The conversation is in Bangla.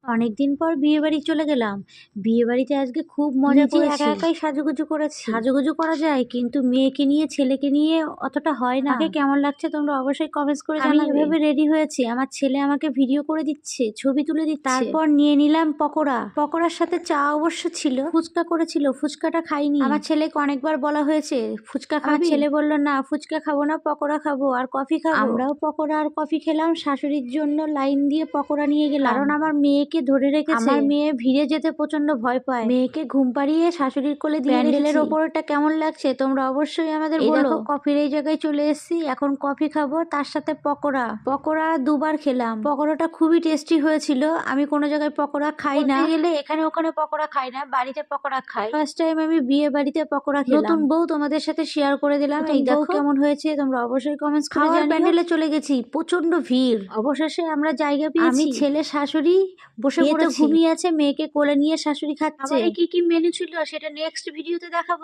অনেকদিন পর বিয়ে বাড়ি চলে গেলাম। বিয়ে বাড়িতে আজকে খুব মজা নিজে করেছি। একা একাই সাজুগুজু করেছি। সাজুগুজু করা যায়, কিন্তু মেয়েকে নিয়ে ছেলেকে নিয়ে অতটা হয় না। আমাকে কেমন লাগছে তোমরা অবশ্যই কমেন্টস করে আমি জানাবে। এভাবে রেডি হয়েছি, আমার ছেলে আমাকে ভিডিও করে দিচ্ছে, ছবি তুলে দিচ্ছে। তারপর নিয়ে নিলাম পকোড়া। পকোড়ার সাথে চা অবশ্য ছিল। ফুচকা করেছিল, ফুচকাটা খাইনি। আমার ছেলেকে অনেকবার বলা হয়েছে ফুচকা খাবি, ছেলে বলল না ফুচকা খাবো না, পকোড়া খাবো আর কফি খাবো। আমরাও পকোড়া আর কফি খেলাম। শাশুড়ির জন্য লাইন দিয়ে পকোড়া নিয়ে গেলাম, কারণ আমার মেয়েকে ধরে রেখেছে। আমার মেয়ে ভিড়ে যেতে প্রচন্ড ভয় পায়। মেয়েকে ঘুম পাড়িয়ে শাশুড়ির কোলে দিয়ে প্যান্ডেলের ওপরটা কেমন লাগছে তোমরা অবশ্যই আমাদের বলো। কফির এই জায়গায় চলে এসেছি, এখন কফি খাবো, তার সাথে পকোড়া। পকোড়া দুবার খেলাম, পকোড়াটা খুবই টেস্টি হয়েছিল। আমি কোনো জায়গায় পকোড়া খাই না, গেলে এখানে ওখানে পকোড়া খাই না, বাড়িতে পকোড়া খাই। ফার্স্ট টাইম আমি বিয়ে বাড়িতে পকোড়া খেলাম। নতুন বউ তোমাদের সাথে শেয়ার করে দিলাম। এই দেখো কেমন হয়েছে তোমরা অবশ্যই কমেন্টস করে জানিও। প্যান্ডেলে চলে গেছি, প্রচন্ড ভিড়। অবশেষে আমরা জায়গা পেয়েছি। আমি, ছেলে, শাশুড়ি বসে পড়েছি। ঘুমিয়ে আছে, মেয়েকে কোলে নিয়ে শাশুড়ি খাচ্ছে। কি কি মেনু ছিল সেটা নেক্সট ভিডিওতে দেখাবো।